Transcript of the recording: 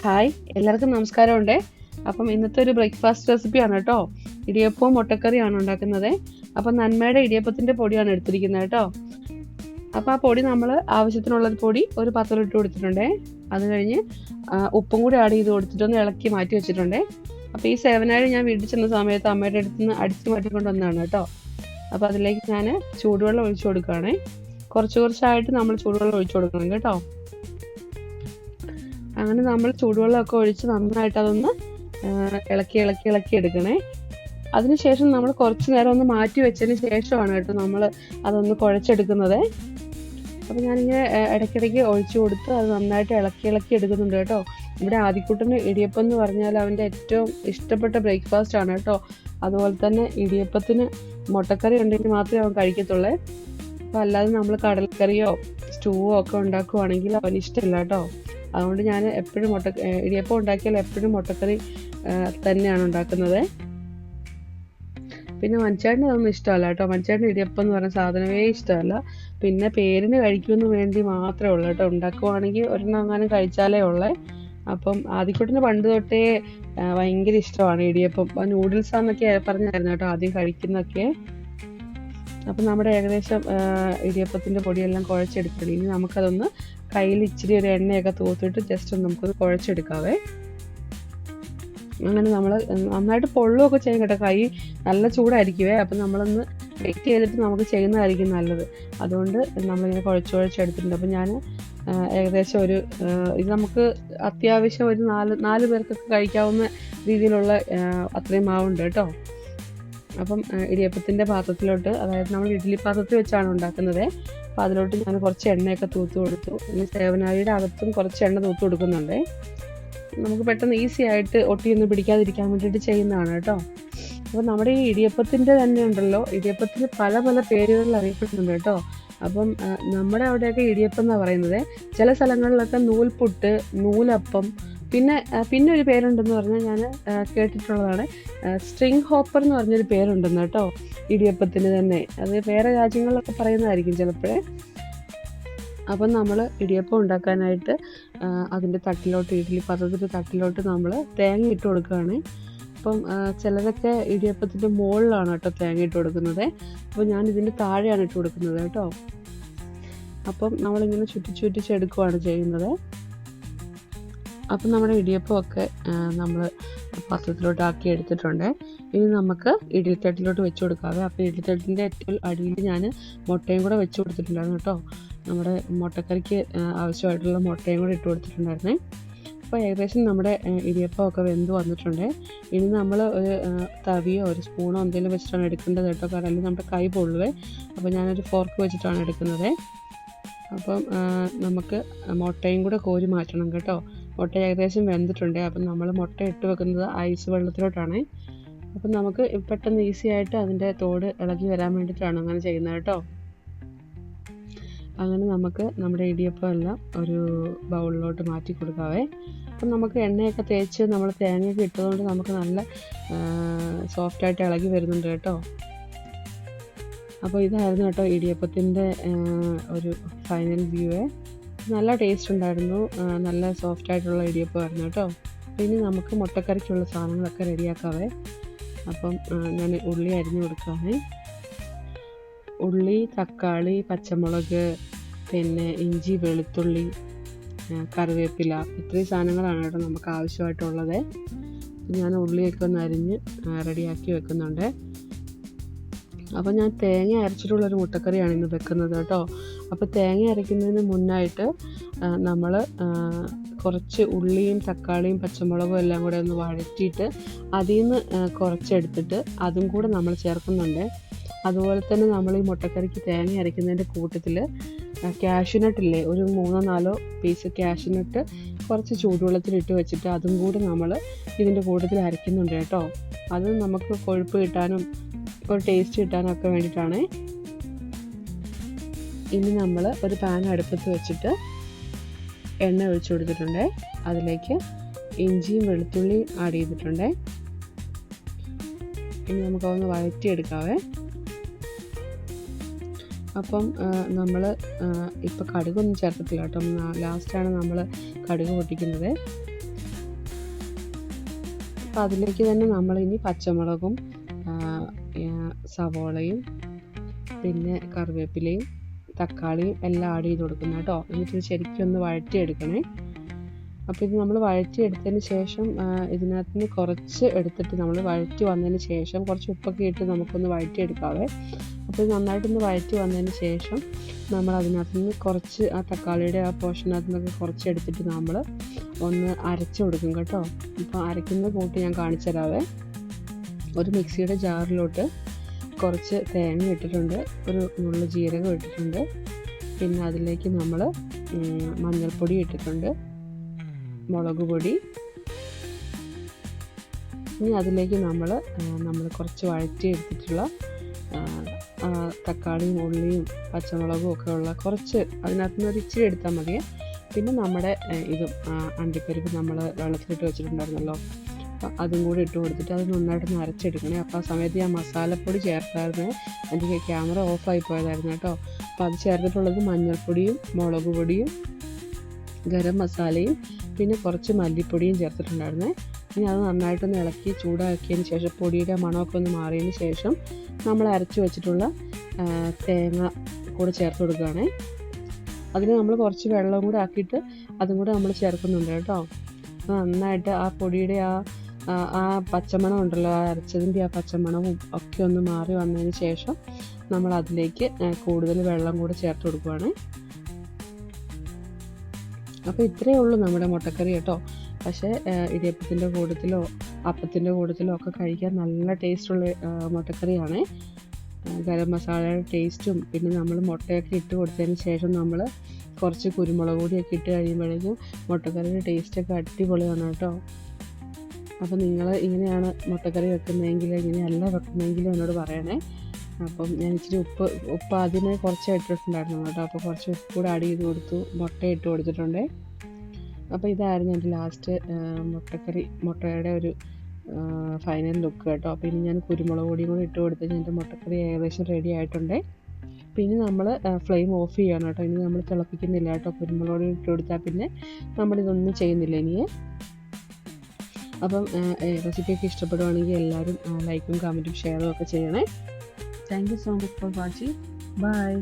Hi, എല്ലാവർക്കും നമസ്കാരമുണ്ട്. അപ്പം ഇന്നത്തെ ഒരു ബ്രേക്ക്ഫാസ്റ്റ് റെസിപ്പിയാണ് കേട്ടോ. ഇടിയപ്പവും മുട്ടക്കറിയാണ് ഉണ്ടാക്കുന്നത്. അപ്പം നന്മയുടെ ഇടിയപ്പത്തിൻ്റെ പൊടിയാണ് എടുത്തിരിക്കുന്നത് കേട്ടോ. അപ്പോൾ ആ പൊടി നമ്മൾ ആവശ്യത്തിനുള്ളൊരു പൊടി ഒരു പാത്രത്തിൽ കൊടുത്തിട്ടുണ്ട്. അത് കഴിഞ്ഞ് ഉപ്പും കൂടി ആഡ് ചെയ്ത് കൊടുത്തിട്ടൊന്ന് ഇളക്കി മാറ്റി വെച്ചിട്ടുണ്ട്. അപ്പോൾ ഈ സേവനാഴി ഞാൻ വീട്ടിൽ ചെന്ന സമയത്ത് അമ്മയുടെ അടുത്ത് നിന്ന് അടിച്ച് മാറ്റിക്കൊണ്ട് വന്നതാണ് കേട്ടോ. അപ്പോൾ അതിലേക്ക് ഞാൻ ചൂടുവെള്ളം ഒഴിച്ചു കൊടുക്കുകയാണേ. കുറച്ചായിട്ട് നമ്മൾ ചൂടുവെള്ളം ഒഴിച്ചു കൊടുക്കണം കേട്ടോ. അങ്ങനെ നമ്മൾ ചൂടുവെള്ളമൊക്കെ ഒഴിച്ച് നന്നായിട്ട് അതൊന്ന് ഇളക്കി എടുക്കണേ. അതിനുശേഷം നമ്മൾ കുറച്ച് നേരം ഒന്ന് മാറ്റി വെച്ചതിന് ശേഷമാണ് കേട്ടോ നമ്മൾ അതൊന്ന് കുഴച്ചെടുക്കുന്നത്. അപ്പോൾ ഞാനിങ്ങനെ ഇടയ്ക്കിടയ്ക്ക് ഒഴിച്ചു കൊടുത്ത് അത് നന്നായിട്ട് ഇളക്കി എടുക്കുന്നുണ്ട് കേട്ടോ. ഇവിടെ ആദിക്കുട്ടന് ഇടിയപ്പം എന്ന് പറഞ്ഞാൽ അവൻ്റെ ഏറ്റവും ഇഷ്ടപ്പെട്ട ബ്രേക്ക്ഫാസ്റ്റ് ആണ് കേട്ടോ. അതുപോലെ തന്നെ ഇടിയപ്പത്തിന് മുട്ടക്കറി ഉണ്ടെങ്കിൽ മാത്രമേ അവൻ കഴിക്കത്തുള്ളൂ. അപ്പോൾ അല്ലാതെ നമ്മൾ കടലക്കറിയോ സ്റ്റൂവോ ഒക്കെ ഉണ്ടാക്കുവാണെങ്കിൽ അവന് ഇഷ്ടമില്ല കേട്ടോ. അതുകൊണ്ട് ഞാൻ എപ്പോഴും ഇടിയപ്പം ഉണ്ടാക്കിയാൽ എപ്പോഴും മുട്ടക്കറി തന്നെയാണ് ഉണ്ടാക്കുന്നത്. പിന്നെ മനുച്ചേട്ടന് അതൊന്നും ഇഷ്ടമല്ല കേട്ടോ. മനുച്ചേട്ടന് ഇടിയപ്പം എന്ന് പറഞ്ഞ സാധനമേ ഇഷ്ടമല്ല. പിന്നെ പേരിന് കഴിക്കുമെന്ന് വേണ്ടി മാത്രമേ ഉള്ളൂ കേട്ടോ. ഉണ്ടാക്കുവാണെങ്കിൽ ഒരെണ്ണം എങ്ങാനും കഴിച്ചാലേ ഉള്ളേ. അപ്പം ആദ്യക്കുട്ടിന് പണ്ട് തൊട്ടേ ഭയങ്കര ഇഷ്ടമാണ് ഇടിയപ്പം. നൂഡിൽസാന്നൊക്കെ പറഞ്ഞായിരുന്നു കേട്ടോ ആദ്യം കഴിക്കുന്നൊക്കെ. അപ്പം നമ്മുടെ ഏകദേശം ഇടിയപ്പത്തിൻ്റെ പൊടിയെല്ലാം കുഴച്ചെടുക്കണം. ഇനി നമുക്കതൊന്ന് കയ്യിൽ ഇച്ചിരി ഒരു എണ്ണയൊക്കെ തൂത്തിട്ട് ജസ്റ്റ് ഒന്ന് നമുക്കത് കുഴച്ചെടുക്കാവേ. അങ്ങനെ നമ്മൾ നന്നായിട്ട് പൊള്ളുകയൊക്കെ ചെയ്യും കേട്ടോ. കൈ നല്ല ചൂടായിരിക്കുവേ. അപ്പം നമ്മളൊന്ന് വെയിറ്റ് ചെയ്തിട്ട് നമുക്ക് ചെയ്യുന്നതായിരിക്കും നല്ലത്. അതുകൊണ്ട് നമ്മളിങ്ങനെ കുഴച്ചെടുത്തിട്ടുണ്ട്. അപ്പം ഞാൻ ഏകദേശം ഇത് നമുക്ക് അത്യാവശ്യം ഒരു നാല് പേർക്കൊക്കെ കഴിക്കാവുന്ന രീതിയിലുള്ള അത്രയും മാവുണ്ട് കേട്ടോ. അപ്പം ഇടിയപ്പത്തിൻ്റെ പാത്രത്തിലോട്ട്, അതായത് നമ്മൾ ഇഡ്ഡലി പാത്രത്തിൽ വെച്ചാണ് ഉണ്ടാക്കുന്നത്. അപ്പോൾ അതിലോട്ട് ഞാൻ കുറച്ച് എണ്ണയൊക്കെ തൂത്ത് കൊടുത്തു. ഈ സേവനാഴിയുടെ അകത്തും കുറച്ച് എണ്ണ തൂത്ത് കൊടുക്കുന്നുണ്ട്. നമുക്ക് പെട്ടെന്ന് ഈസി ആയിട്ട് ഒട്ടിയൊന്നും പിടിക്കാതിരിക്കാൻ വേണ്ടിയിട്ട് ചെയ്യുന്നതാണ് കേട്ടോ. അപ്പോൾ നമ്മുടെ ഈ ഇടിയപ്പത്തിൻ്റെ തന്നെ ഉണ്ടല്ലോ, ഇടിയപ്പത്തിന് പല പേരുകളിൽ അറിയപ്പെടുന്നുണ്ട് കേട്ടോ. അപ്പം നമ്മുടെ അവിടെയൊക്കെ ഇടിയപ്പം എന്നാണ് പറയുന്നത്. ചില സ്ഥലങ്ങളിലൊക്കെ നൂൽപുട്ട്, നൂലപ്പം, പിന്നെ ഒരു പേരുണ്ടെന്ന് പറഞ്ഞാൽ ഞാൻ കേട്ടിട്ടുള്ളതാണ്, സ്ട്രിങ് ഹോപ്പർ എന്ന് പറഞ്ഞൊരു പേരുണ്ടെന്ന് കേട്ടോ ഇടിയപ്പത്തിന് തന്നെ. അത് വേറെ രാജ്യങ്ങളിലൊക്കെ പറയുന്നതായിരിക്കും ചിലപ്പോഴേ. അപ്പം നമ്മൾ ഇടിയപ്പം ഉണ്ടാക്കാനായിട്ട് അതിൻ്റെ ഇഡ്ഡലി പാത്രത്തിൻ്റെ തട്ടിലോട്ട് നമ്മൾ തേങ്ങ ഇട്ട് കൊടുക്കുകയാണ്. അപ്പം ചിലരൊക്കെ ഇടിയപ്പത്തിൻ്റെ മുകളിലാണ് കേട്ടോ തേങ്ങ ഇട്ട് കൊടുക്കുന്നത്. അപ്പോൾ ഞാൻ ഇതിൻ്റെ താഴെയാണ് ഇട്ട് കൊടുക്കുന്നത് കേട്ടോ. അപ്പം നമ്മളിങ്ങനെ ചുറ്റിച്ചെടുക്കുകയാണ് ചെയ്യുന്നത്. അപ്പം നമ്മുടെ ഇടിയപ്പമൊക്കെ നമ്മൾ പാത്രത്തിലോട്ട് ആക്കി എടുത്തിട്ടുണ്ട്. ഇനി നമുക്ക് ഇഡ്ഡലിത്തട്ടിലോട്ട് വെച്ച് കൊടുക്കാവേ. അപ്പോൾ ഇഡ്ഡലിത്തട്ടിൻ്റെ ഏറ്റവും അടിയിൽ ഞാൻ മുട്ടയും കൂടെ വെച്ച് കൊടുത്തിട്ടുണ്ടായിരുന്നു കേട്ടോ. നമ്മുടെ മുട്ടക്കറിക്ക് ആവശ്യമായിട്ടുള്ള മുട്ടയും കൂടെ ഇട്ട് കൊടുത്തിട്ടുണ്ടായിരുന്നേ. അപ്പോൾ ഏകദേശം നമ്മുടെ ഇടിയപ്പമൊക്കെ വെന്ത് വന്നിട്ടുണ്ട്. ഇനി നമ്മൾ ഒരു തവിയോ ഒരു സ്പൂണോ എന്തെങ്കിലും വെച്ചിട്ടാണ് എടുക്കേണ്ടത് കേട്ടോ. കാരണം അല്ലെങ്കിൽ നമ്മുടെ കൈ പൊള്ളുവേ. അപ്പോൾ ഞാനൊരു ഫോർക്ക് വെച്ചിട്ടാണ് എടുക്കുന്നത്. അപ്പം നമുക്ക് മുട്ടയും കൂടെ കോരി മാറ്റണം കേട്ടോ. മുട്ട ഏകദേശം വെന്തിട്ടുണ്ട്. അപ്പം നമ്മൾ മുട്ട ഇട്ട് വെക്കുന്നത് ഐസ് വെള്ളത്തിലോട്ടാണ്. അപ്പം നമുക്ക് പെട്ടെന്ന് ഈസി ആയിട്ട് അതിൻ്റെ തോട് ഇളകി വരാൻ വേണ്ടിയിട്ടാണ് അങ്ങനെ ചെയ്യുന്നത് കേട്ടോ. അങ്ങനെ നമുക്ക് നമ്മുടെ ഇടിയപ്പം എല്ലാം ഒരു ബൗളിലോട്ട് മാറ്റി കൊടുക്കാവേ. അപ്പം നമുക്ക് എണ്ണയൊക്കെ തേച്ച് നമ്മൾ തേങ്ങയൊക്കെ ഇട്ടതുകൊണ്ട് നമുക്ക് നല്ല സോഫ്റ്റായിട്ട് ഇളകി വരുന്നുണ്ട് കേട്ടോ. അപ്പോൾ ഇതായിരുന്നു കേട്ടോ ഇടിയപ്പത്തിൻ്റെ ഒരു ഫൈനൽ വ്യൂവേ. നല്ല ടേസ്റ്റ് ഉണ്ടായിരുന്നു. നല്ല സോഫ്റ്റായിട്ടുള്ള ഇടിയപ്പമായിരുന്നു കേട്ടോ. ഇനി നമുക്ക് മുട്ടക്കറിക്കുള്ള സാധനങ്ങളൊക്കെ റെഡിയാക്കാവേ. അപ്പം ഞാൻ ഉള്ളി അരിഞ്ഞു കൊടുക്കാവേ. ഉള്ളി, തക്കാളി, പച്ചമുളക്, പിന്നെ ഇഞ്ചി, വെളുത്തുള്ളി, കറിവേപ്പില, ഇത്രയും സാധനങ്ങളാണ് കേട്ടോ നമുക്ക് ആവശ്യമായിട്ടുള്ളത്. ഞാൻ ഉള്ളിയൊക്കെ ഒന്ന് അരിഞ്ഞ് റെഡിയാക്കി വെക്കുന്നുണ്ട്. അപ്പോൾ ഞാൻ തേങ്ങ അരച്ചിട്ടുള്ളൊരു മുട്ടക്കറിയാണ് ഇന്ന് വെക്കുന്നത് കേട്ടോ. അപ്പോൾ തേങ്ങ അരയ്ക്കുന്നതിന് മുന്നായിട്ട് നമ്മൾ കുറച്ച് ഉള്ളിയും തക്കാളിയും പച്ചമുളകും എല്ലാം കൂടെ ഒന്ന് വഴറ്റിയിട്ട് അതിൽ നിന്ന് കുറച്ചെടുത്തിട്ട് അതും കൂടെ നമ്മൾ ചേർക്കുന്നുണ്ട്. അതുപോലെ തന്നെ നമ്മൾ ഈ മുട്ടക്കറിക്ക് തേങ്ങ അരയ്ക്കുന്നതിൻ്റെ കൂട്ടത്തിൽ കാഷ്യൂനട്ടില്ലേ, ഒരു 3-4 പീസ് കാഷ്യൂനട്ട് കുറച്ച് ചൂടുവെള്ളത്തിലിട്ട് വെച്ചിട്ട് അതും കൂടെ നമ്മൾ ഇതിൻ്റെ കൂട്ടത്തിൽ അരയ്ക്കുന്നുണ്ട് കേട്ടോ. അത് നമുക്ക് കൊഴുപ്പ് കിട്ടാനും ഒരു ടേസ്റ്റ് കിട്ടാനൊക്കെ വേണ്ടിയിട്ടാണ്. ഇനി നമ്മൾ ഒരു പാൻ അടുപ്പത്ത് വെച്ചിട്ട് എണ്ണ ഒഴിച്ചു കൊടുത്തിട്ടുണ്ട്. അതിലേക്ക് ഇഞ്ചിയും വെളുത്തുള്ളിയും ആഡ് ചെയ്തിട്ടുണ്ട്. ഇനി നമുക്കതൊന്ന് വഴറ്റിയെടുക്കാവേ. അപ്പം നമ്മൾ ഇപ്പോൾ കടുകൊന്നും ചേർത്തിട്ടില്ല കേട്ടോ. ലാസ്റ്റാണ് നമ്മൾ കടുക് പൊട്ടിക്കുന്നത്. അപ്പം അതിലേക്ക് തന്നെ നമ്മളിനി പച്ചമുളകും സവോളയും പിന്നെ കറിവേപ്പിലയും തക്കാളിയും എല്ലാം ആഡ് ചെയ്ത് കൊടുക്കുന്നത് കേട്ടോ. എന്നിട്ട് ശരിക്കും ഒന്ന് വഴറ്റിയെടുക്കണേ. അപ്പോൾ ഇത് നമ്മൾ വഴറ്റിയെടുത്തതിന് ശേഷം ഇതിനകത്ത് നിന്ന് കുറച്ച് എടുത്തിട്ട് നമ്മൾ വഴറ്റി വന്നതിന് ശേഷം കുറച്ച് ഉപ്പൊക്കെ ഇട്ട് നമുക്കൊന്ന് വഴറ്റിയെടുക്കാവേ. അപ്പോൾ ഇത് നന്നായിട്ടൊന്ന് വഴറ്റി വന്നതിന് ശേഷം നമ്മൾ അതിനകത്ത് നിന്ന് കുറച്ച് ആ തക്കാളിയുടെ ആ പോർഷനകത്ത് നിന്നൊക്കെ കുറച്ച് എടുത്തിട്ട് നമ്മൾ ഒന്ന് അരച്ച് കൊടുക്കും കേട്ടോ. അപ്പോൾ അരയ്ക്കുന്ന കൂട്ട് ഞാൻ കാണിച്ചു തരാവേ. ഒരു മിക്സിയുടെ ജാറിലോട്ട് കുറച്ച് തേങ്ങ ഇട്ടിട്ടുണ്ട്, ഒരു നുള്ളു ജീരകം ഇട്ടിട്ടുണ്ട്, പിന്നെ അതിലേക്ക് നമ്മൾ മഞ്ഞൾപ്പൊടി ഇട്ടിട്ടുണ്ട്, മുളക് പൊടി. ഇനി അതിലേക്ക് നമ്മൾ കുറച്ച് വഴറ്റി എടുത്തിട്ടുള്ള തക്കാളിയും ഉള്ളിയും പച്ചമുളകും ഒക്കെ ഉള്ള കുറച്ച് അതിനകത്ത് നിന്ന് ഒരു ഇച്ചിരി എടുത്താൽ മതിയെ. പിന്നെ നമ്മുടെ ഇതും അണ്ടിപ്പരിപ്പ് നമ്മൾ വെള്ളത്തിലിട്ട് വെച്ചിട്ടുണ്ടായിരുന്നല്ലോ, അപ്പം അതും കൂടി ഇട്ട് കൊടുത്തിട്ട് അത് നന്നായിട്ടൊന്ന് അരച്ചെടുക്കണേ. അപ്പോൾ ആ സമയത്ത് ഞാൻ മസാലപ്പൊടി ചേർത്തായിരുന്നു, എൻ്റെ ക്യാമറ ഓഫായി പോയതായിരുന്നു കേട്ടോ. അപ്പോൾ അത് ചേർത്തിട്ടുള്ളത് മഞ്ഞൾപ്പൊടിയും മുളക് പൊടിയും ഗരം മസാലയും പിന്നെ കുറച്ച് മല്ലിപ്പൊടിയും ചേർത്തിട്ടുണ്ടായിരുന്നേ. ഇനി അത് നന്നായിട്ടൊന്ന് ഇളക്കി ചൂടാക്കിയതിന് ശേഷം പൊടിയുടെ മണമൊക്കെ ഒന്ന് മാറിയതിന് ശേഷം നമ്മൾ അരച്ച് വെച്ചിട്ടുള്ള തേങ്ങ കൂടെ ചേർത്ത് കൊടുക്കുകയാണേ. അതിന് നമ്മൾ കുറച്ച് വെള്ളം കൂടെ ആക്കിയിട്ട് അതും കൂടെ നമ്മൾ ചേർക്കുന്നുണ്ട് കേട്ടോ. നന്നായിട്ട് ആ പൊടിയുടെ ആ പച്ചമണം ഉണ്ടല്ലോ, ആ അരച്ചതിൻ്റെ ആ പച്ചമണവും ഒക്കെ ഒന്ന് മാറി വന്നതിന് ശേഷം നമ്മൾ അതിലേക്ക് കൂടുതൽ വെള്ളം കൂടെ ചേർത്ത് കൊടുക്കുകയാണ്. അപ്പോൾ ഇത്രയേ ഉള്ളൂ നമ്മുടെ മുട്ടക്കറി കേട്ടോ. പക്ഷേ ഇടിയപ്പത്തിൻ്റെ കൂട്ടത്തിലോ അപ്പത്തിൻ്റെ കൂട്ടത്തിലോ ഒക്കെ കഴിക്കാൻ നല്ല ടേസ്റ്റുള്ള മുട്ടക്കറിയാണ്. ഗരം മസാലയുടെ ടേസ്റ്റും പിന്നെ നമ്മൾ മുട്ടയൊക്കെ ഇട്ട് കൊടുത്തതിന് ശേഷം നമ്മൾ കുറച്ച് കുരുമുളക് പൊടിയൊക്കെ ഇട്ട് കഴിയുമ്പോഴേക്കും മുട്ടക്കറിയുടെ ടേസ്റ്റൊക്കെ അടിപൊളിയാണ് കേട്ടോ. അപ്പോൾ നിങ്ങൾ ഇങ്ങനെയാണ് മുട്ടക്കറി വെക്കുന്നതെങ്കിൽ ഇങ്ങനെയല്ല വെക്കുന്നതെങ്കിലും എന്നോട് പറയണേ. അപ്പം ഞാൻ ഇച്ചിരി ഉപ്പ് ആദ്യമേ കുറച്ച് ഇട്ടിട്ടുണ്ടായിരുന്നു കേട്ടോ. അപ്പോൾ കുറച്ച് ഉപ്പ് കൂടെ ആഡ് ചെയ്ത് കൊടുത്തു, മുട്ട ഇട്ട് കൊടുത്തിട്ടുണ്ട്. അപ്പോൾ ഇതായിരുന്നു എൻ്റെ ലാസ്റ്റ് മുട്ടയുടെ ഒരു ഫൈനൽ ലുക്ക് കേട്ടോ. അപ്പോൾ ഇനി ഞാൻ കുരുമുളക് പൊടിയും കൂടി ഇട്ട് കൊടുത്തിട്ട് എൻ്റെ മുട്ടക്കറി ഏകദേശം റെഡി ആയിട്ടുണ്ട്. പിന്നെ നമ്മൾ ഫ്ലെയിം ഓഫ് ചെയ്യണം കേട്ടോ. ഇനി നമ്മൾ തിളപ്പിക്കുന്നില്ല കേട്ടോ. കുരുമുളക് പൊടി ഇട്ട് കൊടുത്താൽ പിന്നെ നമ്മളിതൊന്നും ചെയ്യുന്നില്ല ഇനിയെ. അപ്പം റെസിപ്പിയൊക്കെ ഇഷ്ടപ്പെടുവാണെങ്കിൽ എല്ലാവരും ലൈക്കും കമൻറ്റും ഷെയറും ഒക്കെ ചെയ്യണേ. Thank you so much for watching. Bye.